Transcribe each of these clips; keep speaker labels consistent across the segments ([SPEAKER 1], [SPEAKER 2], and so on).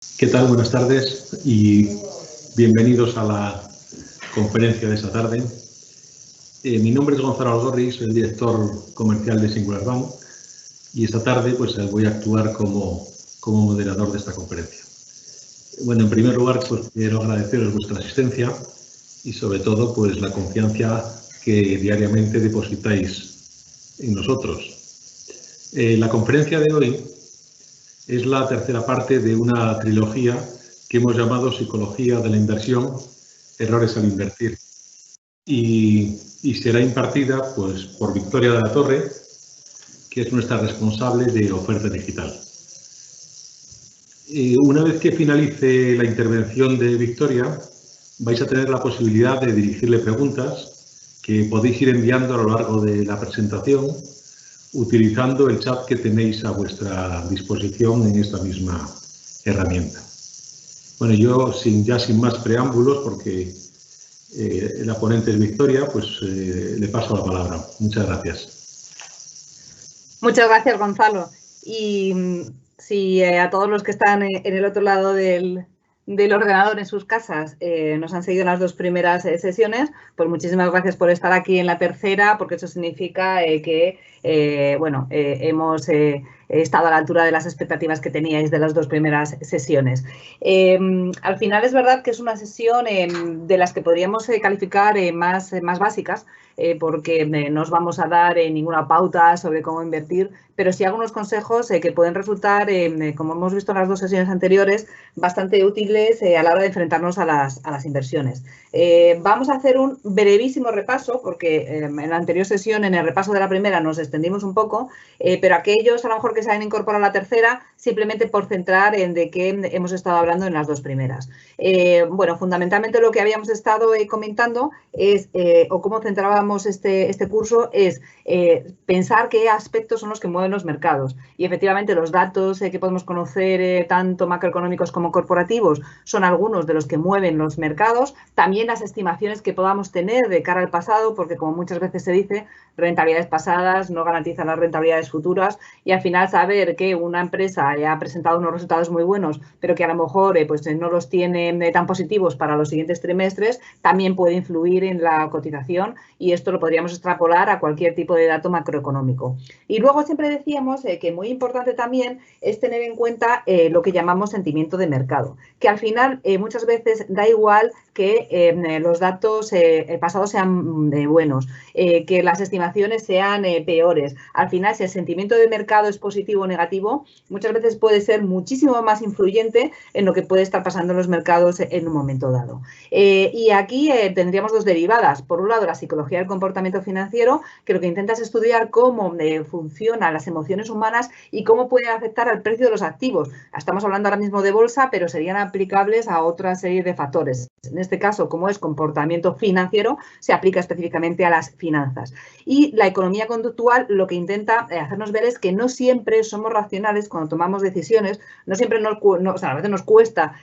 [SPEAKER 1] ¿Qué tal? Buenas tardes y bienvenidos a la conferencia de esta tarde. Mi nombre es Gonzalo Algorri, soy el director comercial de Singular Bank y esta tarde pues voy a actuar como moderador de esta conferencia. Bueno, en primer lugar pues quiero agradeceros vuestra asistencia y sobre todo pues la confianza que diariamente depositáis en nosotros. La conferencia de hoy es la tercera parte de una trilogía que hemos llamado Psicología de la Inversión, Errores al Invertir. Y será impartida pues, por Victoria de la Torre, que es nuestra responsable de oferta digital. Una vez que finalice la intervención de Victoria, vais a tener la posibilidad de dirigirle preguntas que podéis ir enviando a lo largo de la presentación utilizando el chat que tenéis a vuestra disposición en esta misma herramienta. Bueno, yo sin más preámbulos, porque la ponente es Victoria, pues le paso la palabra. Muchas gracias.
[SPEAKER 2] Muchas gracias, Gonzalo. Y si a todos los que están en el otro lado del ordenador en sus casas nos han seguido en las dos primeras sesiones, pues muchísimas gracias por estar aquí en la tercera, porque eso significa que hemos estado a la altura de las expectativas que teníais de las dos primeras sesiones. Al final es verdad que es una sesión de las que podríamos calificar más básicas, porque no os vamos a dar ninguna pauta sobre cómo invertir, pero sí algunos consejos que pueden resultar, como hemos visto en las dos sesiones anteriores, bastante útiles a la hora de enfrentarnos a las inversiones. Vamos a hacer un brevísimo repaso, porque en la anterior sesión, en el repaso de la primera, nos extendimos un poco, pero aquellos a lo mejor que se han incorporado a la tercera, simplemente por centrar en de qué hemos estado hablando en las dos primeras. Bueno, fundamentalmente lo que habíamos estado comentando es, o cómo centrábamos este curso, es pensar qué aspectos son los que mueven los mercados. Y efectivamente los datos que podemos conocer, tanto macroeconómicos como corporativos, son algunos de los que mueven los mercados. También las estimaciones que podamos tener de cara al pasado, porque como muchas veces se dice, rentabilidades pasadas no garantizan las rentabilidades futuras, y al final saber que una empresa ha presentado unos resultados muy buenos, pero que a lo mejor pues no los tiene tan positivos para los siguientes trimestres, también puede influir en la cotización, y esto lo podríamos extrapolar a cualquier tipo de dato macroeconómico. Y luego siempre decíamos que muy importante también es tener en cuenta lo que llamamos sentimiento de mercado, que al final muchas veces da igual que los datos pasados sean buenos, que las estimaciones sean peores. Al final, si el sentimiento de mercado es positivo o negativo, muchas veces puede ser muchísimo más influyente en lo que puede estar pasando en los mercados en un momento dado. Y aquí tendríamos dos derivadas. Por un lado, la psicología del comportamiento financiero, que lo que intenta es estudiar cómo funcionan las emociones humanas y cómo pueden afectar al precio de los activos. Estamos hablando ahora mismo de bolsa, pero serían aplicables a otra serie de factores. En este caso, como es comportamiento financiero, se aplica específicamente a las finanzas. Y la economía conductual lo que intenta hacernos ver es que no siempre somos racionales cuando tomamos decisiones, no siempre a veces nos cuesta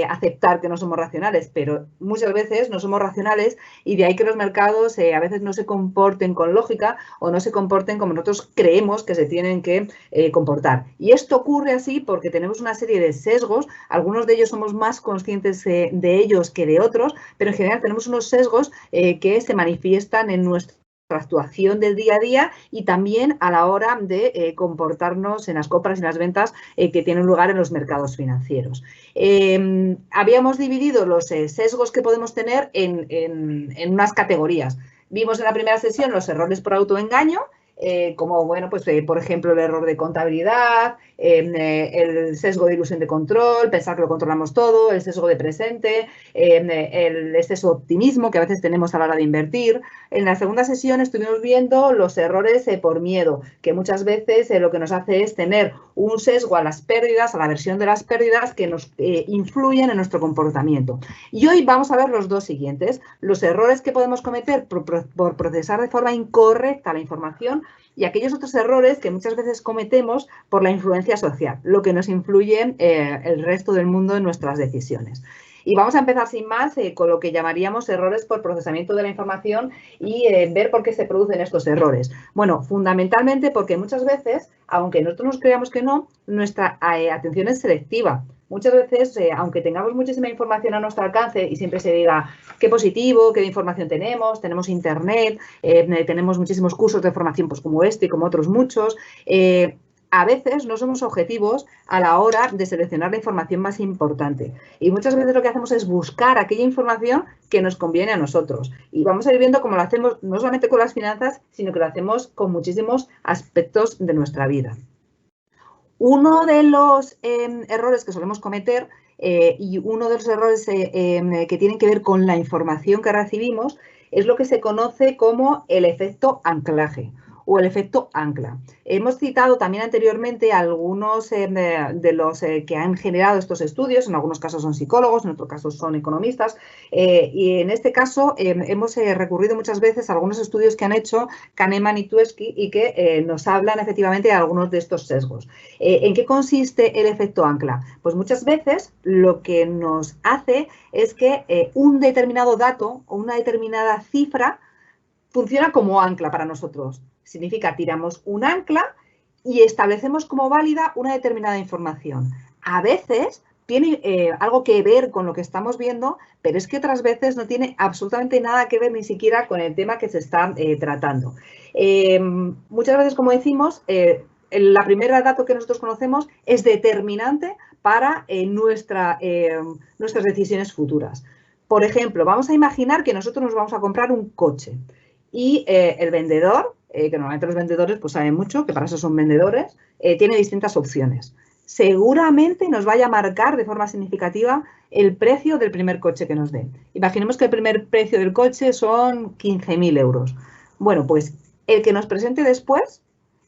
[SPEAKER 2] aceptar que no somos racionales, pero muchas veces no somos racionales, y de ahí que los mercados a veces no se comporten con lógica o no se comporten como nosotros creemos que se tienen que comportar. Y esto ocurre así porque tenemos una serie de sesgos, algunos de ellos somos más conscientes de ellos que de otros, pero en general tenemos unos sesgos que se manifiestan en nuestra actuación del día a día y también a la hora de comportarnos en las compras y las ventas que tienen lugar en los mercados financieros. Habíamos dividido los sesgos que podemos tener en unas categorías. Vimos en la primera sesión los errores por autoengaño, como, bueno, pues por ejemplo, el error de contabilidad, el sesgo de ilusión de control, pensar que lo controlamos todo, el sesgo de presente, el exceso de optimismo que a veces tenemos a la hora de invertir. En la segunda sesión estuvimos viendo los errores por miedo, que muchas veces lo que nos hace es tener un sesgo a las pérdidas, a la aversión de las pérdidas, que nos influyen en nuestro comportamiento. Y hoy vamos a ver los dos siguientes, los errores que podemos cometer por procesar de forma incorrecta la información, y aquellos otros errores que muchas veces cometemos por la influencia social, lo que nos influye el resto del mundo en nuestras decisiones. Y vamos a empezar sin más con lo que llamaríamos errores por procesamiento de la información y ver por qué se producen estos errores. Bueno, fundamentalmente porque muchas veces, aunque nosotros nos creamos que no, nuestra atención es selectiva. muchas veces, aunque tengamos muchísima información a nuestro alcance y siempre se diga qué positivo, qué información tenemos internet, tenemos muchísimos cursos de formación pues, como este y como otros muchos, a veces no somos objetivos a la hora de seleccionar la información más importante. Y muchas veces lo que hacemos es buscar aquella información que nos conviene a nosotros. Y vamos a ir viendo cómo lo hacemos no solamente con las finanzas, sino que lo hacemos con muchísimos aspectos de nuestra vida. Uno de los errores que solemos cometer y uno de los errores que tienen que ver con la información que recibimos es lo que se conoce como el efecto anclaje o el efecto ancla. Hemos citado también anteriormente algunos de los que han generado estos estudios, en algunos casos son psicólogos, en otros casos son economistas, y en este caso hemos recurrido muchas veces a algunos estudios que han hecho Kahneman y Tversky y que nos hablan efectivamente de algunos de estos sesgos. ¿En qué consiste el efecto ancla? Pues muchas veces lo que nos hace es que un determinado dato o una determinada cifra funciona como ancla para nosotros. Significa, tiramos un ancla y establecemos como válida una determinada información. A veces tiene algo que ver con lo que estamos viendo, pero es que otras veces no tiene absolutamente nada que ver ni siquiera con el tema que se está tratando. Muchas veces, como decimos, la primera dato que nosotros conocemos es determinante para nuestras decisiones futuras. Por ejemplo, vamos a imaginar que nosotros nos vamos a comprar un coche y el vendedor, que normalmente los vendedores pues saben mucho, que para eso son vendedores, tiene distintas opciones. Seguramente nos vaya a marcar de forma significativa el precio del primer coche que nos den. Imaginemos que el primer precio del coche son 15.000 euros. Bueno, pues el que nos presente después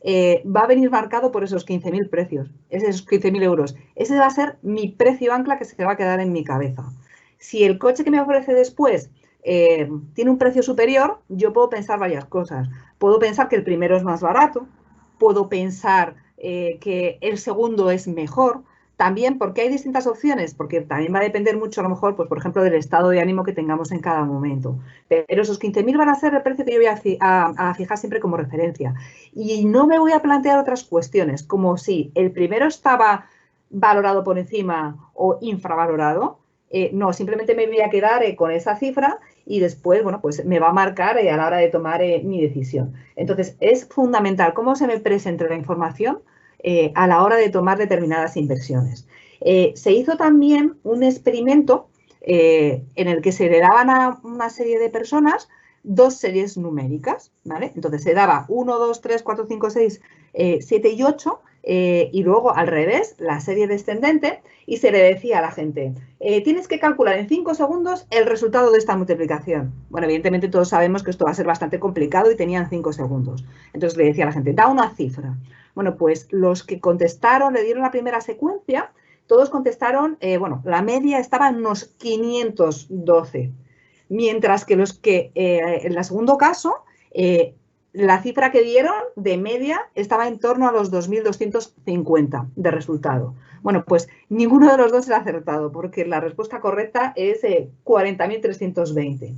[SPEAKER 2] va a venir marcado por esos 15.000 precios, esos 15.000 euros. Ese va a ser mi precio ancla que se va a quedar en mi cabeza. Si el coche que me ofrece después tiene un precio superior, yo puedo pensar varias cosas. Puedo pensar que el primero es más barato, puedo pensar que el segundo es mejor. También porque hay distintas opciones, porque también va a depender mucho a lo mejor, pues por ejemplo, del estado de ánimo que tengamos en cada momento. Pero esos 15.000 van a ser el precio que yo voy a fijar siempre como referencia. Y no me voy a plantear otras cuestiones, como si el primero estaba valorado por encima o infravalorado. No, simplemente me voy a quedar con esa cifra y después, bueno, pues me va a marcar a la hora de tomar mi decisión. Entonces, es fundamental cómo se me presente la información a la hora de tomar determinadas inversiones. Se hizo también un experimento en el que se le daban a una serie de personas dos series numéricas, ¿vale? Entonces, se daba 1, 2, 3, 4, 5, 6, 7 y 8, y luego al revés, la serie descendente, y se le decía a la gente, tienes que calcular en 5 segundos el resultado de esta multiplicación. Bueno, evidentemente todos sabemos que esto va a ser bastante complicado y tenían 5 segundos. Entonces le decía a la gente, da una cifra. Bueno, pues los que contestaron, le dieron la primera secuencia, todos contestaron, bueno, la media estaba en unos 512, mientras que los que, en el segundo caso, la cifra que dieron de media estaba en torno a los 2.250 de resultado. Bueno, pues ninguno de los dos era acertado, porque la respuesta correcta es 40.320.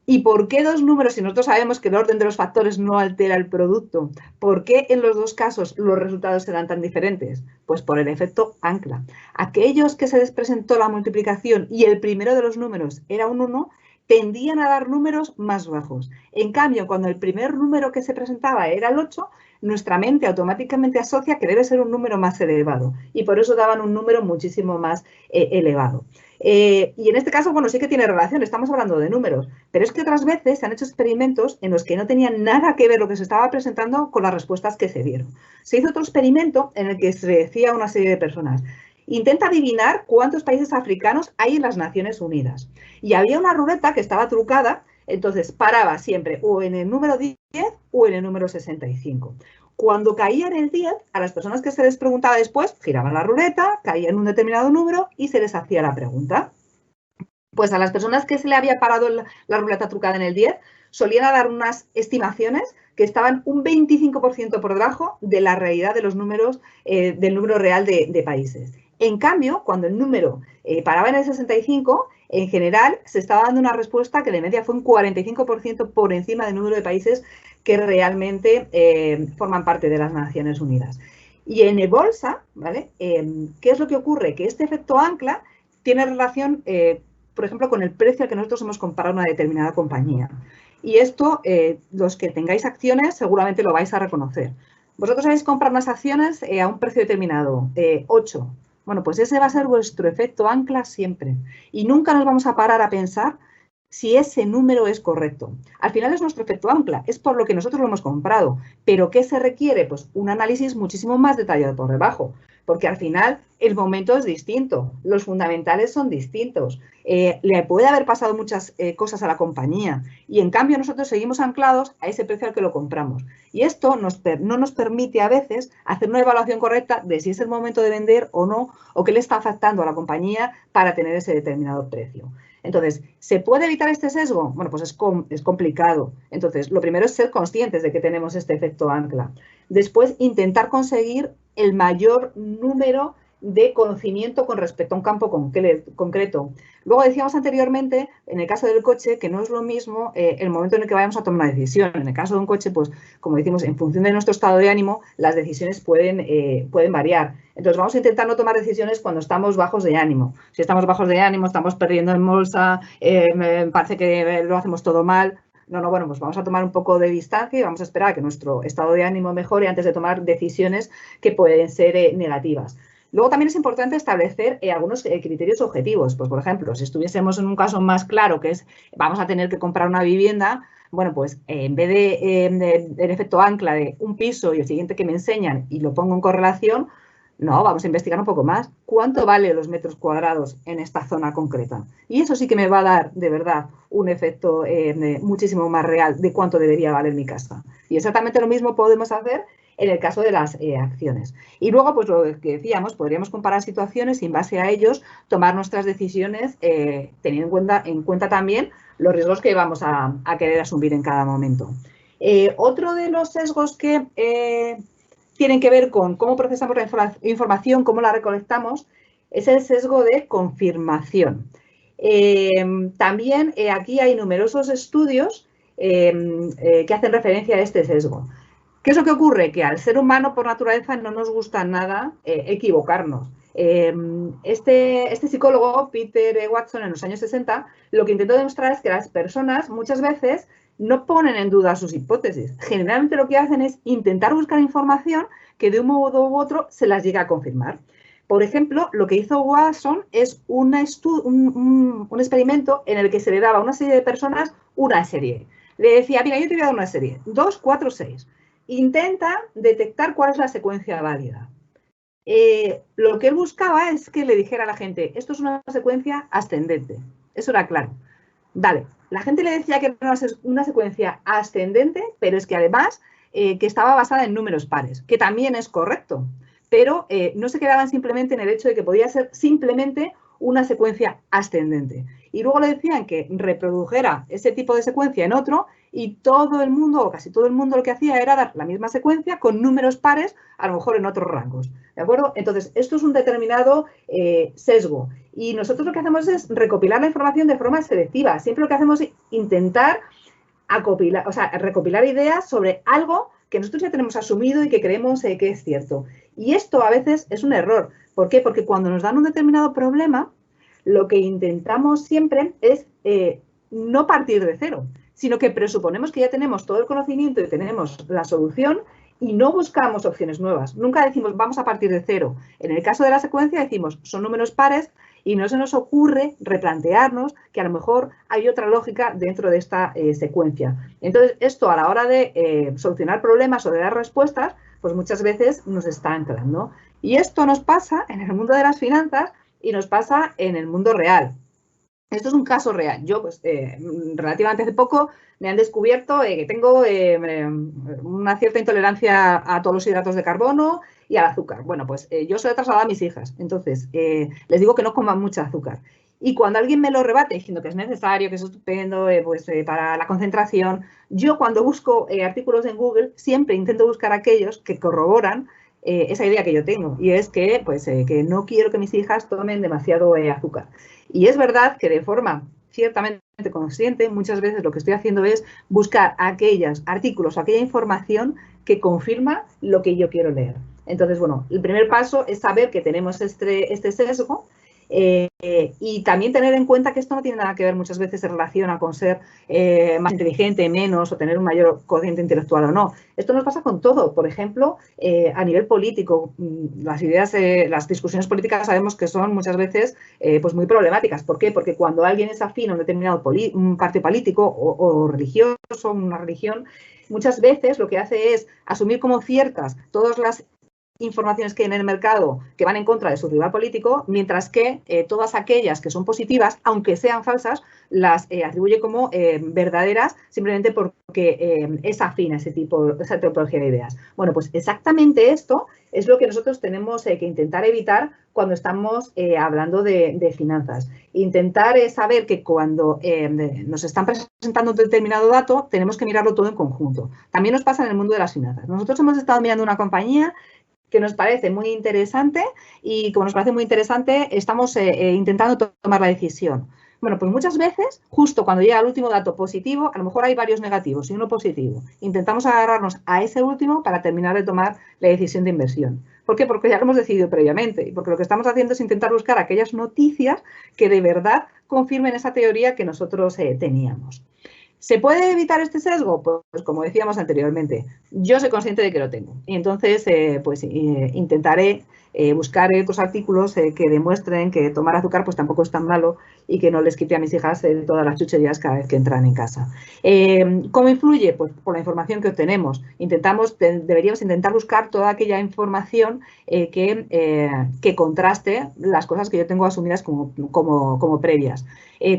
[SPEAKER 2] ¿Y por qué dos números si nosotros sabemos que el orden de los factores no altera el producto? ¿Por qué en los dos casos los resultados serán tan diferentes? Pues por el efecto ancla. Aquellos que se les presentó la multiplicación y el primero de los números era un 1, tendían a dar números más bajos. En cambio, cuando el primer número que se presentaba era el 8, nuestra mente automáticamente asocia que debe ser un número más elevado y por eso daban un número muchísimo más elevado. Y en este caso, bueno, sí que tiene relación, estamos hablando de números, pero es que otras veces se han hecho experimentos en los que no tenían nada que ver lo que se estaba presentando con las respuestas que se dieron. Se hizo otro experimento en el que se decía a una serie de personas, intenta adivinar cuántos países africanos hay en las Naciones Unidas. Y había una ruleta que estaba trucada, entonces paraba siempre o en el número 10 o en el número 65. Cuando caía en el 10, a las personas que se les preguntaba después, giraban la ruleta, caía en un determinado número y se les hacía la pregunta. Pues a las personas que se le había parado la ruleta trucada en el 10, solían dar unas estimaciones que estaban un 25% por debajo de la realidad de los números, del número real de países. En cambio, cuando el número paraba en el 65, en general se estaba dando una respuesta que de media fue un 45% por encima del número de países que realmente forman parte de las Naciones Unidas. Y en bolsa, ¿vale? ¿Qué es lo que ocurre? Que este efecto ancla tiene relación, por ejemplo, con el precio al que nosotros hemos comprado una determinada compañía. Y esto, los que tengáis acciones, seguramente lo vais a reconocer. Vosotros habéis comprado unas acciones a un precio determinado, 8. Bueno, pues ese va a ser vuestro efecto ancla siempre. Y nunca nos vamos a parar a pensar si ese número es correcto. Al final es nuestro efecto ancla, es por lo que nosotros lo hemos comprado. ¿Pero qué se requiere? Pues un análisis muchísimo más detallado por debajo, porque al final el momento es distinto, los fundamentales son distintos, le puede haber pasado muchas cosas a la compañía y en cambio nosotros seguimos anclados a ese precio al que lo compramos. Y esto no nos permite a veces hacer una evaluación correcta de si es el momento de vender o no, o qué le está afectando a la compañía para tener ese determinado precio. Entonces, ¿se puede evitar este sesgo? Bueno, pues es complicado. Entonces, lo primero es ser conscientes de que tenemos este efecto ancla. Después, intentar conseguir el mayor número de conocimiento con respecto a un campo concreto. Luego decíamos anteriormente, en el caso del coche, que no es lo mismo el momento en el que vayamos a tomar una decisión. En el caso de un coche, pues, como decimos, en función de nuestro estado de ánimo, las decisiones pueden variar. Entonces, vamos a intentar no tomar decisiones cuando estamos bajos de ánimo. Si estamos bajos de ánimo, estamos perdiendo en bolsa, me parece que lo hacemos todo mal. No, bueno, pues vamos a tomar un poco de distancia y vamos a esperar a que nuestro estado de ánimo mejore antes de tomar decisiones que pueden ser negativas. Luego también es importante establecer algunos criterios objetivos. Pues, por ejemplo, si estuviésemos en un caso más claro, que es vamos a tener que comprar una vivienda, bueno, pues en vez del efecto ancla de un piso y el siguiente que me enseñan y lo pongo en correlación, no, vamos a investigar un poco más. ¿Cuánto valen los metros cuadrados en esta zona concreta? Y eso sí que me va a dar, de verdad, un efecto muchísimo más real de cuánto debería valer mi casa. Y exactamente lo mismo podemos hacer en el caso de las acciones. Y luego, pues lo que decíamos, podríamos comparar situaciones y en base a ellos tomar nuestras decisiones teniendo en cuenta también los riesgos que vamos a querer asumir en cada momento. Otro de los sesgos que tienen que ver con cómo procesamos la información, cómo la recolectamos, es el sesgo de confirmación. También aquí hay numerosos estudios que hacen referencia a este sesgo. ¿Qué es lo que ocurre? Que al ser humano por naturaleza no nos gusta nada equivocarnos. Este psicólogo, Peter Watson, en los años 60, lo que intentó demostrar es que las personas muchas veces no ponen en duda sus hipótesis. Generalmente lo que hacen es intentar buscar información que de un modo u otro se las llegue a confirmar. Por ejemplo, lo que hizo Watson es un experimento en el que se le daba a una serie de personas una serie. Le decía, mira, yo te voy a dar una serie, 2, 4, 6. Intenta detectar cuál es la secuencia válida. Lo que él buscaba es que le dijera a la gente, esto es una secuencia ascendente. Eso era claro. Dale, la gente le decía que era una secuencia ascendente, pero es que además que estaba basada en números pares, que también es correcto, pero no se quedaban simplemente en el hecho de que podía ser simplemente una secuencia ascendente. Y luego le decían que reprodujera ese tipo de secuencia en otro y todo el mundo, o casi todo el mundo, lo que hacía era dar la misma secuencia con números pares, a lo mejor en otros rangos. ¿De acuerdo? Entonces, esto es un determinado sesgo. Y nosotros lo que hacemos es recopilar la información de forma selectiva. Siempre lo que hacemos es intentar recopilar ideas sobre algo que nosotros ya tenemos asumido y que creemos que es cierto. Y esto a veces es un error. ¿Por qué? Porque cuando nos dan un determinado problema, lo que intentamos siempre es no partir de cero, sino que presuponemos que ya tenemos todo el conocimiento y tenemos la solución y no buscamos opciones nuevas. Nunca decimos vamos a partir de cero. En el caso de la secuencia decimos son números pares y no se nos ocurre replantearnos que a lo mejor hay otra lógica dentro de esta secuencia. Entonces, esto a la hora de solucionar problemas o de dar respuestas, pues muchas veces nos está anclando. Y esto nos pasa en el mundo de las finanzas y nos pasa en el mundo real. Esto es un caso real. Yo, pues, relativamente hace poco me han descubierto que tengo una cierta intolerancia a todos los hidratos de carbono y al azúcar. Bueno, pues yo se lo he trasladado a mis hijas. Entonces, les digo que no coman mucho azúcar. Y cuando alguien me lo rebate diciendo que es necesario, que es estupendo, para la concentración, yo cuando busco artículos en Google siempre intento buscar aquellos que corroboran esa idea que yo tengo. Y es que, que no quiero que mis hijas tomen demasiado azúcar. Y es verdad que de forma ciertamente consciente, muchas veces lo que estoy haciendo es buscar aquellos artículos o aquella información que confirma lo que yo quiero leer. Entonces, bueno, el primer paso es saber que tenemos este sesgo y también tener en cuenta que esto no tiene nada que ver, muchas veces se relaciona con ser más inteligente, menos, o tener un mayor cociente intelectual o no. Esto nos pasa con todo. Por ejemplo, a nivel político, las discusiones políticas sabemos que son muchas veces pues muy problemáticas. ¿Por qué? Porque cuando alguien es afín a un determinado un partido político o religioso, una religión, muchas veces lo que hace es asumir como ciertas todas las informaciones que hay en el mercado que van en contra de su rival político, mientras que todas aquellas que son positivas, aunque sean falsas, las atribuye como verdaderas simplemente porque es afín a esa tipología de ideas. Bueno, pues exactamente esto es lo que nosotros tenemos que intentar evitar cuando estamos hablando de finanzas. Intentar saber que cuando nos están presentando un determinado dato, tenemos que mirarlo todo en conjunto. También nos pasa en el mundo de las finanzas. Nosotros hemos estado mirando una compañía que nos parece muy interesante y como nos parece muy interesante, estamos intentando tomar la decisión. Bueno, pues muchas veces, justo cuando llega el último dato positivo, a lo mejor hay varios negativos y uno positivo. Intentamos agarrarnos a ese último para terminar de tomar la decisión de inversión. ¿Por qué? Porque ya lo hemos decidido previamente y porque lo que estamos haciendo es intentar buscar aquellas noticias que de verdad confirmen esa teoría que nosotros teníamos. ¿Se puede evitar este sesgo? Pues como decíamos anteriormente, yo soy consciente de que lo tengo y entonces intentaré buscar otros artículos que demuestren que tomar azúcar pues tampoco es tan malo y que no les quite a mis hijas todas las chucherías cada vez que entran en casa. ¿Cómo influye? Pues por la información que obtenemos. Deberíamos intentar buscar toda aquella información que contraste las cosas que yo tengo asumidas como previas.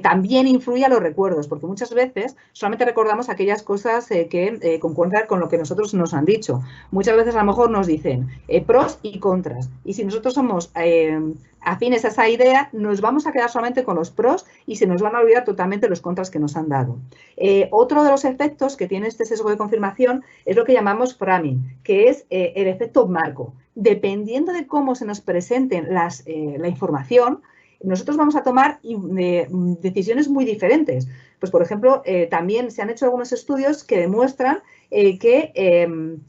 [SPEAKER 2] También influye a los recuerdos, porque muchas veces solamente recordamos aquellas cosas que concuerdan con lo que nosotros nos han dicho. Muchas veces a lo mejor nos dicen pros y contras. Y si nosotros somos afines a esa idea, nos vamos a quedar solamente con los pros y se nos van a olvidar totalmente los contras que nos han dado. Otro de los efectos que tiene este sesgo de confirmación es lo que llamamos framing, que es el efecto marco. Dependiendo de cómo se nos presenten la información, nosotros vamos a tomar decisiones muy diferentes. Pues, por ejemplo, también se han hecho algunos estudios que demuestran que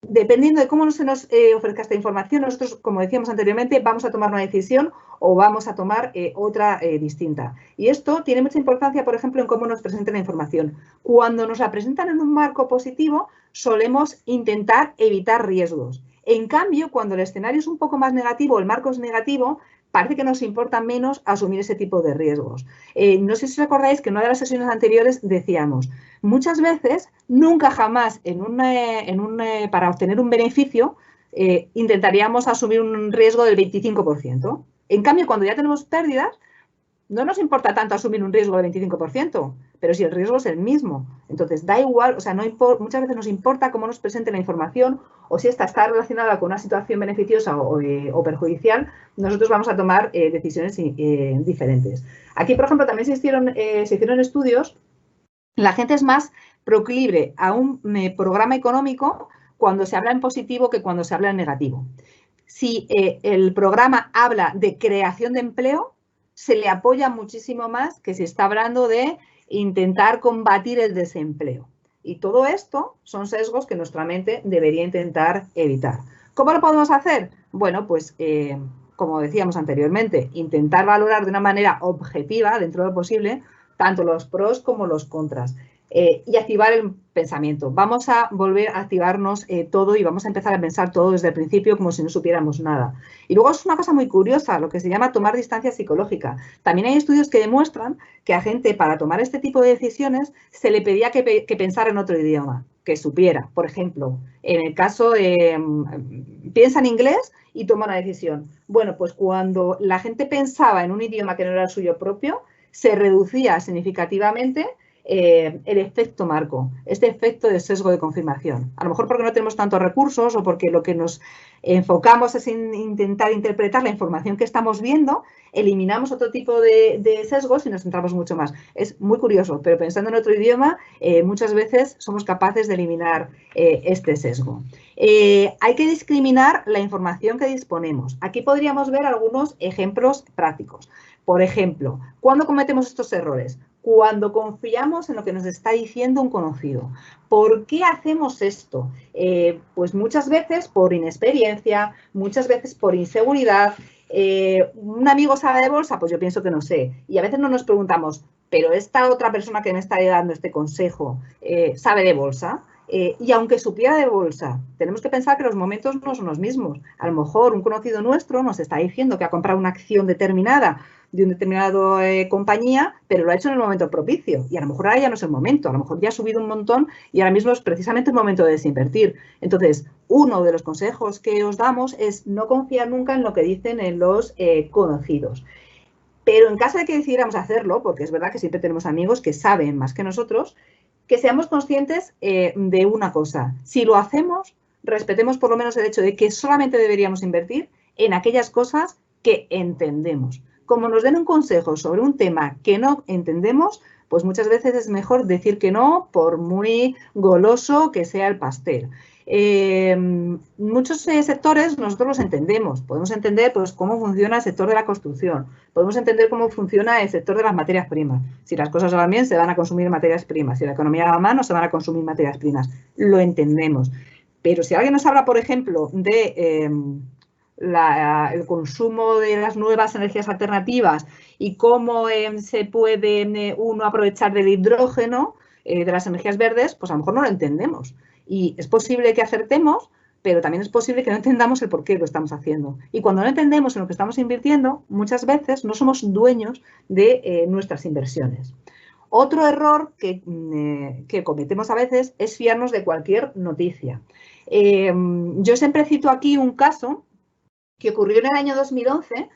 [SPEAKER 2] dependiendo de cómo se nos ofrezca esta información, nosotros, como decíamos anteriormente, vamos a tomar una decisión o vamos a tomar otra distinta. Y esto tiene mucha importancia, por ejemplo, en cómo nos presenten la información. Cuando nos la presentan en un marco positivo, solemos intentar evitar riesgos. En cambio, cuando el escenario es un poco más negativo, el marco es negativo, parece que nos importa menos asumir ese tipo de riesgos. No sé si os acordáis que en una de las sesiones anteriores decíamos, muchas veces, nunca jamás para obtener un beneficio intentaríamos asumir un riesgo del 25%. En cambio, cuando ya tenemos pérdidas, no nos importa tanto asumir un riesgo del 25%, pero si el riesgo es el mismo. Entonces, da igual, o sea, muchas veces nos importa cómo nos presente la información o si esta está relacionada con una situación beneficiosa o perjudicial, nosotros vamos a tomar decisiones diferentes. Aquí, por ejemplo, también se hicieron estudios. La gente es más proclive a un programa económico cuando se habla en positivo que cuando se habla en negativo. Si el programa habla de creación de empleo, se le apoya muchísimo más que si está hablando de intentar combatir el desempleo. Y todo esto son sesgos que nuestra mente debería intentar evitar. ¿Cómo lo podemos hacer? Bueno, pues como decíamos anteriormente, intentar valorar de una manera objetiva, dentro de lo posible, tanto los pros como los contras. Y activar el pensamiento. Vamos a volver a activarnos todo y vamos a empezar a pensar todo desde el principio como si no supiéramos nada. Y luego es una cosa muy curiosa, lo que se llama tomar distancia psicológica. También hay estudios que demuestran que a gente para tomar este tipo de decisiones se le pedía que pensara en otro idioma, que supiera. Por ejemplo, en el caso piensa en inglés y toma una decisión. Bueno, pues cuando la gente pensaba en un idioma que no era el suyo propio, se reducía significativamente el efecto marco, este efecto de sesgo de confirmación. A lo mejor porque no tenemos tantos recursos o porque lo que nos enfocamos es intentar interpretar la información que estamos viendo, eliminamos otro tipo de sesgos y nos centramos mucho más. Es muy curioso, pero pensando en otro idioma, muchas veces somos capaces de eliminar este sesgo. Hay que discriminar la información que disponemos. Aquí podríamos ver algunos ejemplos prácticos. Por ejemplo, ¿cuándo cometemos estos errores? cuando confiamos en lo que nos está diciendo un conocido. ¿Por qué hacemos esto? Pues muchas veces por inexperiencia, muchas veces por inseguridad. Un amigo sabe de bolsa, pues yo pienso que no sé. Y a veces no nos preguntamos, ¿pero esta otra persona que me está dando este consejo sabe de bolsa? Y aunque supiera de bolsa, tenemos que pensar que los momentos no son los mismos. A lo mejor un conocido nuestro nos está diciendo que ha comprado una acción determinada de una determinada compañía, pero lo ha hecho en el momento propicio. Y a lo mejor ahora ya no es el momento, a lo mejor ya ha subido un montón y ahora mismo es precisamente el momento de desinvertir. Entonces, uno de los consejos que os damos es no confiar nunca en lo que dicen en los conocidos. Pero en caso de que decidiéramos hacerlo, porque es verdad que siempre tenemos amigos que saben más que nosotros, que seamos conscientes de una cosa. Si lo hacemos, respetemos por lo menos el hecho de que solamente deberíamos invertir en aquellas cosas que entendemos. Como nos den un consejo sobre un tema que no entendemos, pues muchas veces es mejor decir que no, por muy goloso que sea el pastel. Muchos sectores nosotros los entendemos. Podemos entender pues, cómo funciona el sector de la construcción. Podemos entender cómo funciona el sector de las materias primas. Si las cosas van bien, se van a consumir materias primas. Si la economía va mal, no se van a consumir materias primas. Lo entendemos. Pero si alguien nos habla, por ejemplo, de el consumo de las nuevas energías alternativas y cómo se puede uno aprovechar del hidrógeno, de las energías verdes, pues a lo mejor no lo entendemos. Y es posible que acertemos, pero también es posible que no entendamos el por qué lo estamos haciendo. Y cuando no entendemos en lo que estamos invirtiendo, muchas veces no somos dueños de nuestras inversiones. Otro error que cometemos a veces es fiarnos de cualquier noticia. Yo siempre cito aquí un caso que ocurrió en el año 2011.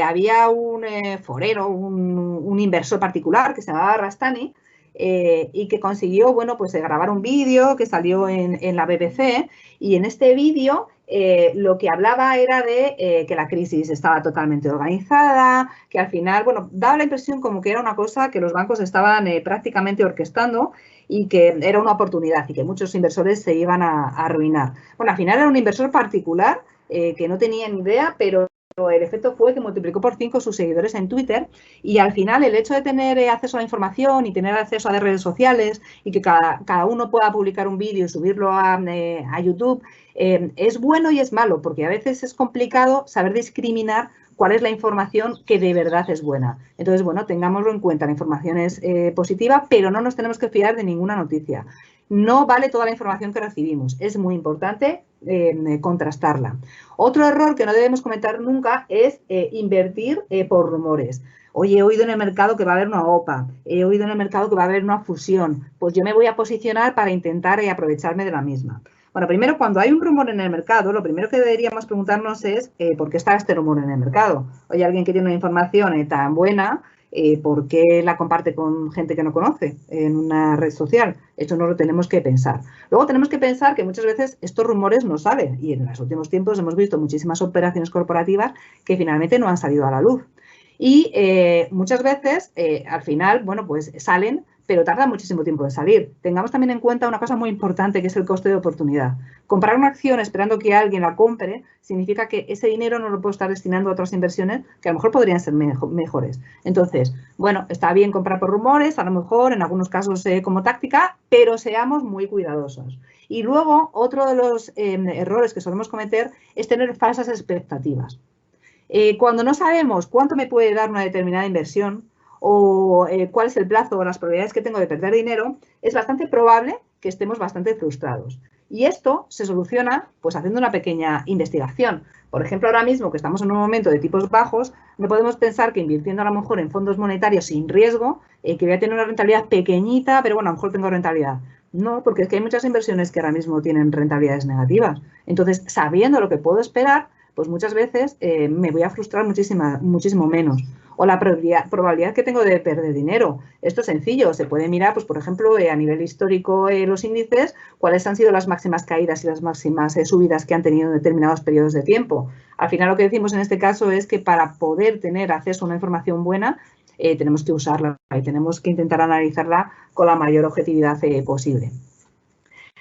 [SPEAKER 2] Había un forero, un inversor particular que se llamaba Rastani, y que consiguió, bueno, pues grabar un vídeo que salió en la BBC, y en este vídeo lo que hablaba era de que la crisis estaba totalmente organizada, que al final, bueno, daba la impresión como que era una cosa que los bancos estaban prácticamente orquestando y que era una oportunidad y que muchos inversores se iban a arruinar. Bueno, al final era un inversor particular que no tenía ni idea, pero el efecto fue que multiplicó por 5 sus seguidores en Twitter, y al final el hecho de tener acceso a la información y tener acceso a las redes sociales y que cada uno pueda publicar un vídeo y subirlo a YouTube es bueno y es malo, porque a veces es complicado saber discriminar cuál es la información que de verdad es buena. Entonces, bueno, tengámoslo en cuenta, la información es positiva, pero no nos tenemos que fiar de ninguna noticia. No vale toda la información que recibimos, es muy importante contrastarla. Otro error que no debemos cometer nunca es invertir por rumores. Oye, he oído en el mercado que va a haber una OPA, he oído en el mercado que va a haber una fusión, pues yo me voy a posicionar para intentar aprovecharme de la misma. Bueno, primero, cuando hay un rumor en el mercado, lo primero que deberíamos preguntarnos es ¿por qué está este rumor en el mercado? Oye, alguien que tiene una información tan buena, ¿por qué la comparte con gente que no conoce en una red social? Esto no lo tenemos que pensar. Luego tenemos que pensar que muchas veces estos rumores no salen, y en los últimos tiempos hemos visto muchísimas operaciones corporativas que finalmente no han salido a la luz. Y muchas veces, al final, bueno, pues salen, pero tarda muchísimo tiempo en salir. Tengamos también en cuenta una cosa muy importante, que es el coste de oportunidad. Comprar una acción esperando que alguien la compre significa que ese dinero no lo puedo estar destinando a otras inversiones que a lo mejor podrían ser mejores. Entonces, bueno, está bien comprar por rumores, a lo mejor en algunos casos como táctica, pero seamos muy cuidadosos. Y luego, otro de los errores que solemos cometer es tener falsas expectativas. Cuando no sabemos cuánto me puede dar una determinada inversión, o cuál es el plazo o las probabilidades que tengo de perder dinero, es bastante probable que estemos bastante frustrados. Y esto se soluciona pues haciendo una pequeña investigación. Por ejemplo, ahora mismo que estamos en un momento de tipos bajos, no podemos pensar que invirtiendo a lo mejor en fondos monetarios sin riesgo, que voy a tener una rentabilidad pequeñita, pero bueno, a lo mejor tengo rentabilidad. No, porque es que hay muchas inversiones que ahora mismo tienen rentabilidades negativas. Entonces, sabiendo lo que puedo esperar, pues muchas veces me voy a frustrar muchísimo menos. O la probabilidad que tengo de perder dinero. Esto es sencillo, se puede mirar, pues por ejemplo, a nivel histórico los índices, cuáles han sido las máximas caídas y las máximas subidas que han tenido en determinados periodos de tiempo. Al final lo que decimos en este caso es que para poder tener acceso a una información buena, tenemos que usarla y tenemos que intentar analizarla con la mayor objetividad posible.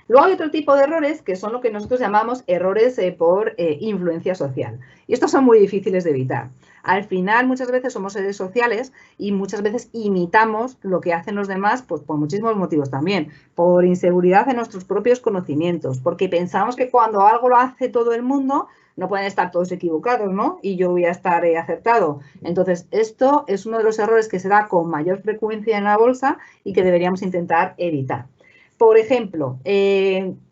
[SPEAKER 2] Luego hay otro tipo de errores que son lo que nosotros llamamos errores por influencia social. Y estos son muy difíciles de evitar. Al final, muchas veces somos seres sociales y muchas veces imitamos lo que hacen los demás, pues por muchísimos motivos también. Por inseguridad en nuestros propios conocimientos, porque pensamos que cuando algo lo hace todo el mundo, no pueden estar todos equivocados, ¿no? Y yo voy a estar acertado. Entonces, esto es uno de los errores que se da con mayor frecuencia en la bolsa y que deberíamos intentar evitar. Por ejemplo,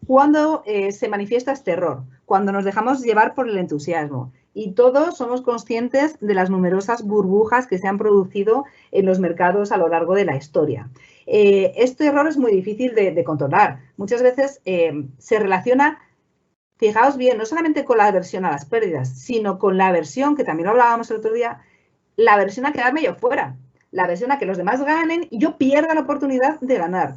[SPEAKER 2] ¿cuándo se manifiesta este error? Cuando nos dejamos llevar por el entusiasmo. Y todos somos conscientes de las numerosas burbujas que se han producido en los mercados a lo largo de la historia. Este error es muy difícil de controlar. Muchas veces se relaciona, fijaos bien, no solamente con la aversión a las pérdidas, sino con la aversión, que también lo hablábamos el otro día, la aversión a quedarme yo fuera, la aversión a que los demás ganen y yo pierda la oportunidad de ganar.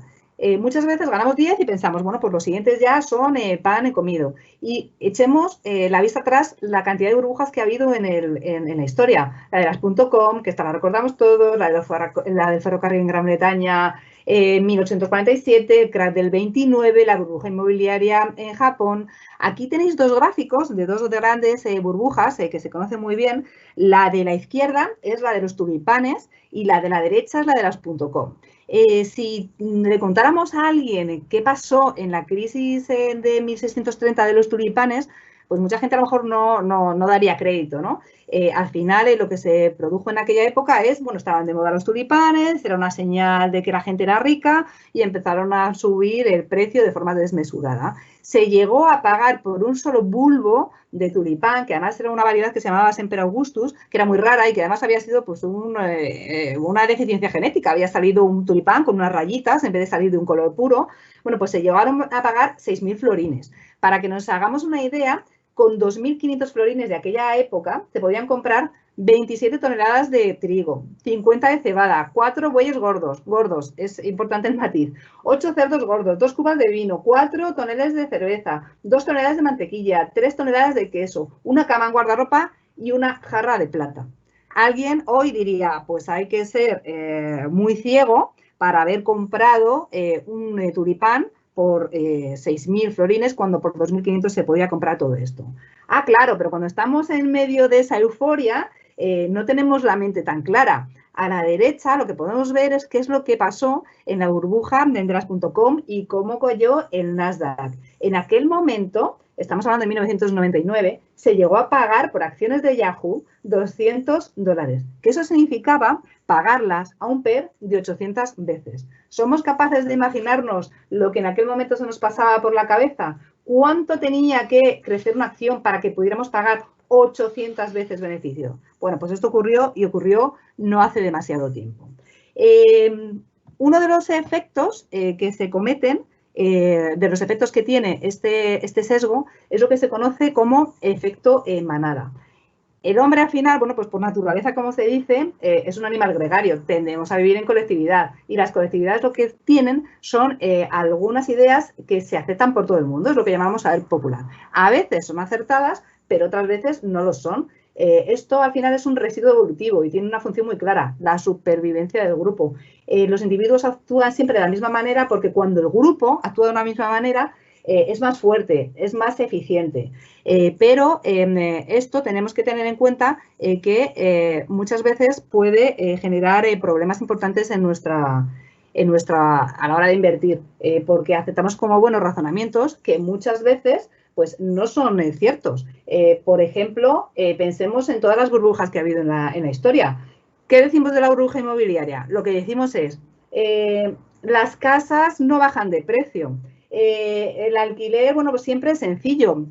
[SPEAKER 2] Muchas veces ganamos 10 y pensamos, bueno, pues los siguientes ya son pan comido. Y echemos la vista atrás la cantidad de burbujas que ha habido en la historia. La de las .com, que esta la recordamos todos, la del ferrocarril en Gran Bretaña, 1847, el crack del 29, la burbuja inmobiliaria en Japón. Aquí tenéis dos gráficos de dos grandes burbujas que se conocen muy bien. La de la izquierda es la de los tulipanes y la de la derecha es la de las .com. Si le contáramos a alguien qué pasó en la crisis de 1630 de los tulipanes, pues mucha gente a lo mejor no daría crédito, ¿no? Al final lo que se produjo en aquella época es, bueno, estaban de moda los tulipanes, era una señal de que la gente era rica y empezaron a subir el precio de forma desmesurada. Se llegó a pagar por un solo bulbo de tulipán, que además era una variedad que se llamaba Semper Augustus, que era muy rara y que además había sido pues una deficiencia genética. Había salido un tulipán con unas rayitas en vez de salir de un color puro. Bueno, pues se llegaron a pagar 6.000 florines. Para que nos hagamos una idea, con 2.500 florines de aquella época se podían comprar 27 toneladas de trigo, 50 de cebada, 4 bueyes gordos, es importante el matiz, 8 cerdos gordos, 2 cubas de vino, 4 toneladas de cerveza, 2 toneladas de mantequilla, 3 toneladas de queso, una cama en guardarropa y una jarra de plata. Alguien hoy diría, pues hay que ser muy ciego para haber comprado un tulipán por 6.000 florines cuando por 2.500 se podía comprar todo esto. Ah, claro, pero cuando estamos en medio de esa euforia no tenemos la mente tan clara. A la derecha lo que podemos ver es qué es lo que pasó en la burbuja de las .com y cómo cayó el Nasdaq. En aquel momento, estamos hablando de 1999, se llegó a pagar por acciones de Yahoo $200, que eso significaba pagarlas a un PER de 800 veces. ¿Somos capaces de imaginarnos lo que en aquel momento se nos pasaba por la cabeza? ¿Cuánto tenía que crecer una acción para que pudiéramos pagar 800 veces beneficio? Bueno, pues esto ocurrió y ocurrió no hace demasiado tiempo. Uno de los efectos que se cometen, de los efectos que tiene este sesgo, es lo que se conoce como efecto manada. El hombre al final, bueno, pues por naturaleza, como se dice, es un animal gregario, tendemos a vivir en colectividad y las colectividades lo que tienen son algunas ideas que se aceptan por todo el mundo, es lo que llamamos saber popular. A veces son acertadas, pero otras veces no lo son. Esto al final es un residuo evolutivo y tiene una función muy clara, la supervivencia del grupo. Los individuos actúan siempre de la misma manera porque cuando el grupo actúa de una misma manera, es más fuerte, es más eficiente. Pero esto tenemos que tener en cuenta que muchas veces puede generar problemas importantes a la hora de invertir, porque aceptamos como buenos razonamientos que muchas veces pues no son ciertos. Por ejemplo, pensemos en todas las burbujas que ha habido en la historia. ¿Qué decimos de la burbuja inmobiliaria? Lo que decimos es, las casas no bajan de precio. El alquiler, bueno, pues siempre es sencillo.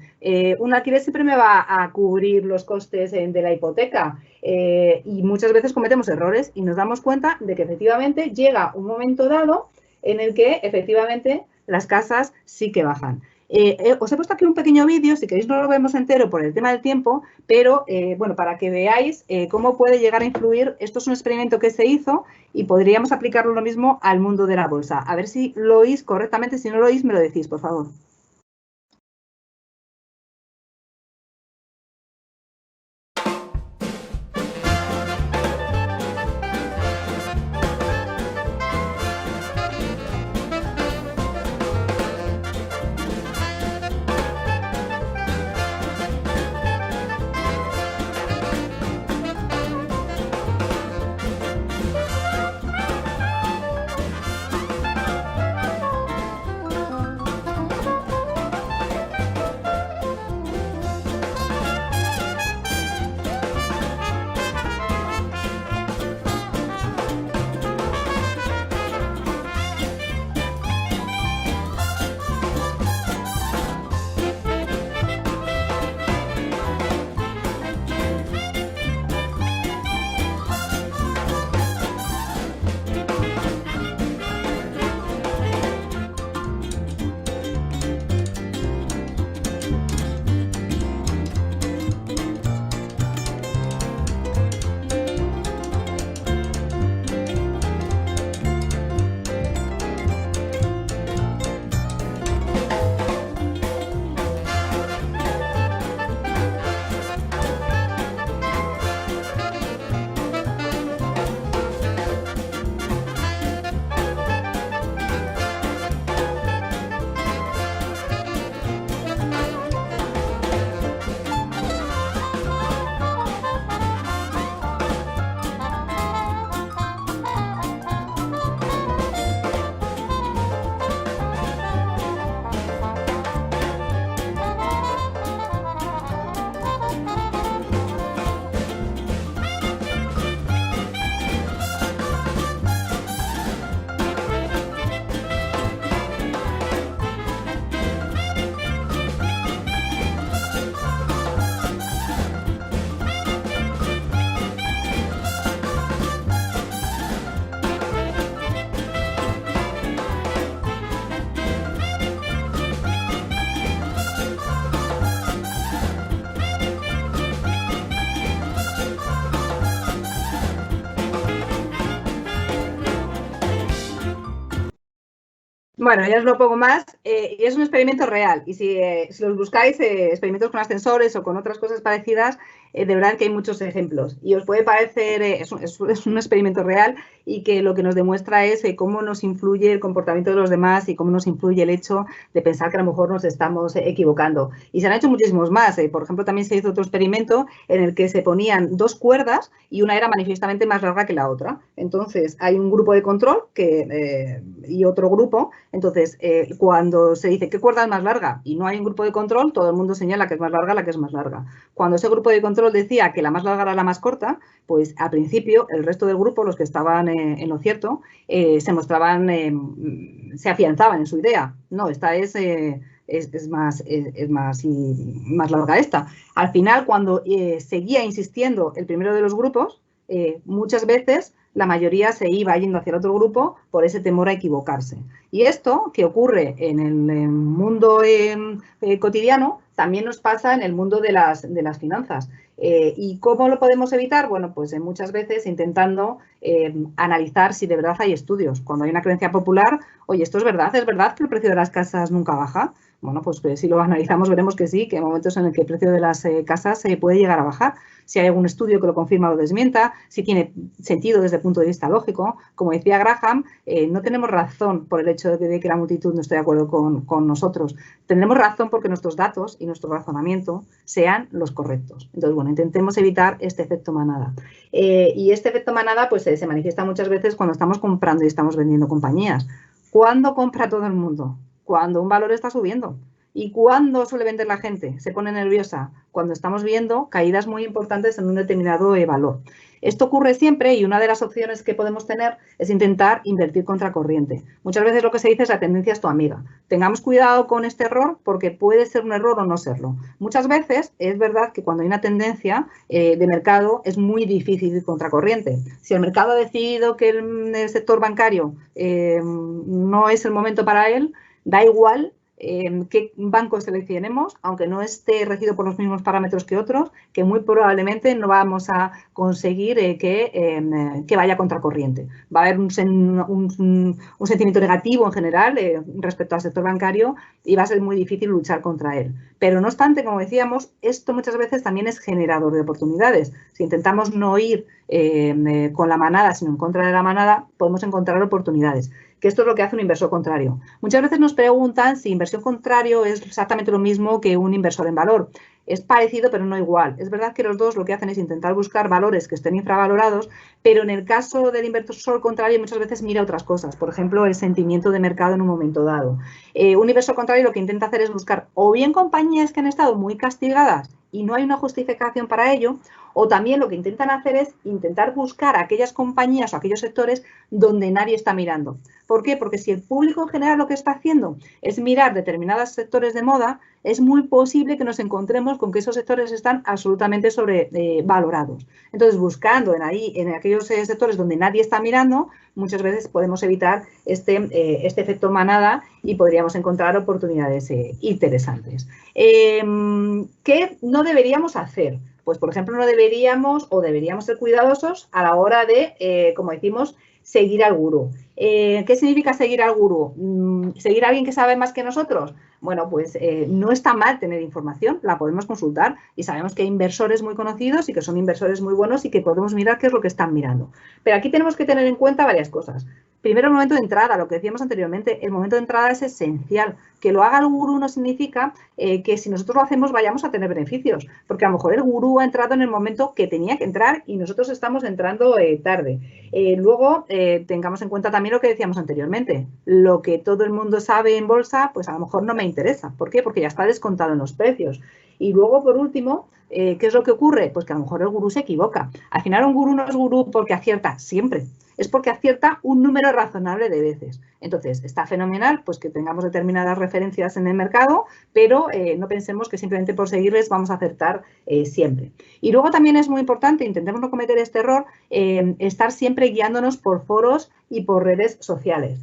[SPEAKER 2] Un alquiler siempre me va a cubrir los costes de la hipoteca y muchas veces cometemos errores y nos damos cuenta de que efectivamente llega un momento dado en el que efectivamente las casas sí que bajan. Os he puesto aquí un pequeño vídeo, si queréis no lo vemos entero por el tema del tiempo, pero bueno, para que veáis cómo puede llegar a influir. Esto es un experimento que se hizo y podríamos aplicarlo lo mismo al mundo de la bolsa. A ver si lo oís correctamente, si no lo oís me lo decís, por favor. Bueno, ya os lo pongo más. Y es un experimento real. Y si los buscáis, experimentos con ascensores o con otras cosas parecidas, de verdad que hay muchos ejemplos. Y os puede parecer, es un experimento real y que lo que nos demuestra es cómo nos influye el comportamiento de los demás y cómo nos influye el hecho de pensar que a lo mejor nos estamos equivocando. Y se han hecho muchísimos más. Por ejemplo, también se hizo otro experimento en el que se ponían 2 cuerdas y una era manifiestamente más larga que la otra. Entonces, hay un grupo de control y otro grupo. Entonces, cuando se dice qué cuerda es más larga y no hay un grupo de control, todo el mundo señala que es más larga la que es más larga. Cuando ese grupo de control decía que la más larga era la más corta, pues al principio el resto del grupo, los que estaban en lo cierto, se mostraban, se afianzaban en su idea. No, esta es más larga esta. Al final, cuando seguía insistiendo el primero de los grupos, muchas veces la mayoría se iba yendo hacia el otro grupo por ese temor a equivocarse. Y esto, que ocurre en el mundo cotidiano, también nos pasa en el mundo de las finanzas. ¿Y cómo lo podemos evitar? Bueno, pues muchas veces intentando analizar si de verdad hay estudios. Cuando hay una creencia popular, oye, ¿esto es verdad? ¿Es verdad que el precio de las casas nunca baja? Bueno, pues si lo analizamos veremos que sí, que hay momentos en el que el precio de las casas puede llegar a bajar. Si hay algún estudio que lo confirma o lo desmienta, si tiene sentido desde el punto de vista lógico. Como decía Graham, no tenemos razón por el hecho de que la multitud no esté de acuerdo con nosotros. Tendremos razón porque nuestros datos y nuestro razonamiento sean los correctos. Entonces, bueno, intentemos evitar este efecto manada. Y este efecto manada pues se manifiesta muchas veces cuando estamos comprando y estamos vendiendo compañías. ¿Cuándo compra todo el mundo? Cuando un valor está subiendo. ¿Y cuándo suele vender la gente? Se pone nerviosa cuando estamos viendo caídas muy importantes en un determinado valor. Esto ocurre siempre y una de las opciones que podemos tener es intentar invertir contracorriente. Muchas veces lo que se dice es la tendencia es tu amiga. Tengamos cuidado con este error porque puede ser un error o no serlo. Muchas veces es verdad que cuando hay una tendencia de mercado es muy difícil ir contracorriente. Si el mercado ha decidido que el sector bancario no es el momento para él, da igual qué banco seleccionemos, aunque no esté regido por los mismos parámetros que otros, que muy probablemente no vamos a conseguir que vaya contracorriente. Va a haber un sentimiento negativo en general respecto al sector bancario y va a ser muy difícil luchar contra él. Pero no obstante, como decíamos, esto muchas veces también es generador de oportunidades. Si intentamos no ir con la manada, sino en contra de la manada, podemos encontrar oportunidades. Que esto es lo que hace un inversor contrario. Muchas veces nos preguntan si inversión contrario es exactamente lo mismo que un inversor en valor. Es parecido, pero no igual. Es verdad que los dos lo que hacen es intentar buscar valores que estén infravalorados, pero en el caso del inversor contrario muchas veces mira otras cosas. Por ejemplo, el sentimiento de mercado en un momento dado. Un inversor contrario lo que intenta hacer es buscar o bien compañías que han estado muy castigadas y no hay una justificación para ello, o también lo que intentan hacer es intentar buscar aquellas compañías o aquellos sectores donde nadie está mirando. ¿Por qué? Porque si el público en general lo que está haciendo es mirar determinados sectores de moda, es muy posible que nos encontremos con que esos sectores están absolutamente sobrevalorados. Entonces, buscando en aquellos sectores donde nadie está mirando, muchas veces podemos evitar este efecto manada y podríamos encontrar oportunidades interesantes. ¿Qué no deberíamos hacer? Pues, por ejemplo, no deberíamos ser cuidadosos a la hora de, como decimos, seguir al gurú. ¿Qué significa seguir al gurú? ¿Seguir a alguien que sabe más que nosotros? Bueno, pues no está mal tener información, la podemos consultar y sabemos que hay inversores muy conocidos y que son inversores muy buenos y que podemos mirar qué es lo que están mirando. Pero aquí tenemos que tener en cuenta varias cosas. Primero, el momento de entrada, lo que decíamos anteriormente, el momento de entrada es esencial. Que lo haga el gurú no significa que si nosotros lo hacemos vayamos a tener beneficios, porque a lo mejor el gurú ha entrado en el momento que tenía que entrar y nosotros estamos entrando tarde. Luego, tengamos en cuenta también lo que decíamos anteriormente. Lo que todo el mundo sabe en bolsa, pues a lo mejor no me interesa. ¿Por qué? Porque ya está descontado en los precios. Y luego, por último, ¿qué es lo que ocurre? Pues que a lo mejor el gurú se equivoca. Al final, un gurú no es gurú porque acierta siempre. Es porque acierta un número razonable de veces. Entonces, está fenomenal pues que tengamos determinadas referencias en el mercado, pero no pensemos que simplemente por seguirles vamos a acertar siempre. Y luego también es muy importante, intentemos no cometer este error, estar siempre guiándonos por foros y por redes sociales.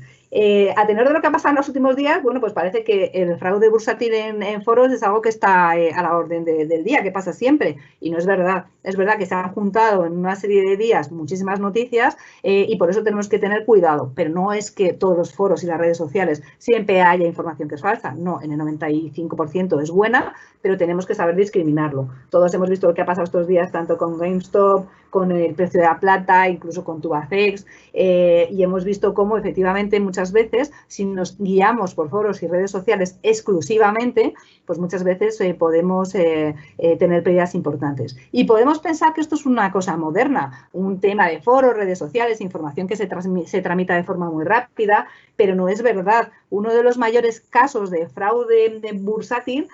[SPEAKER 2] A tenor de lo que ha pasado en los últimos días, bueno, pues parece que el fraude bursátil en foros es algo que está a la orden del día, que pasa siempre. Y no es verdad. Es verdad que se han juntado en una serie de días muchísimas noticias y por eso tenemos que tener cuidado. Pero no es que todos los foros y las redes sociales siempre haya información que es falsa. No, en el 95% es buena, pero tenemos que saber discriminarlo. Todos hemos visto lo que ha pasado estos días, tanto con GameStop, con el precio de la plata, incluso con Tubacex, y hemos visto cómo efectivamente muchas veces, si nos guiamos por foros y redes sociales exclusivamente, pues muchas veces podemos tener pérdidas importantes. Y podemos pensar que esto es una cosa moderna, un tema de foros, redes sociales, información que se tramita de forma muy rápida, pero no es verdad. Uno de los mayores casos de fraude bursátil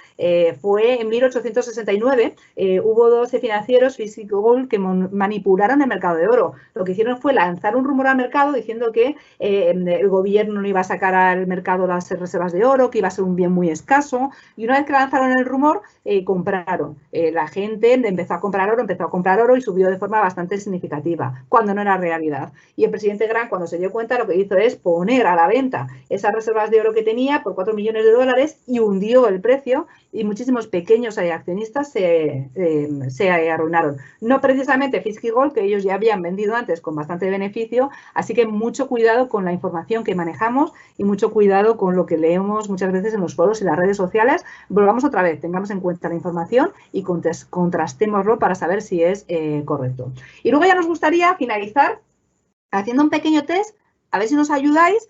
[SPEAKER 2] fue en 1869. Hubo 12 financieros, Fisk y Gould, que manipularon el mercado de oro. Lo que hicieron fue lanzar un rumor al mercado diciendo que el gobierno no iba a sacar al mercado las reservas de oro, que iba a ser un bien muy escaso. Y una vez que lanzaron el rumor, compraron. La gente empezó a comprar oro y subió de forma bastante significativa, cuando no era realidad. Y el presidente Grant, cuando se dio cuenta, lo que hizo es poner a la venta esas reservas de oro que tenía por 4 millones de dólares y hundió el precio, y muchísimos pequeños accionistas se arruinaron. No precisamente Fisk y Gould, que ellos ya habían vendido antes con bastante beneficio, así que mucho cuidado con la información que manejamos y mucho cuidado con lo que leemos muchas veces en los foros y las redes sociales. Volvamos otra vez, tengamos en cuenta la información y contrastémoslo para saber si es correcto. Y luego ya nos gustaría finalizar haciendo un pequeño test, a ver si nos ayudáis.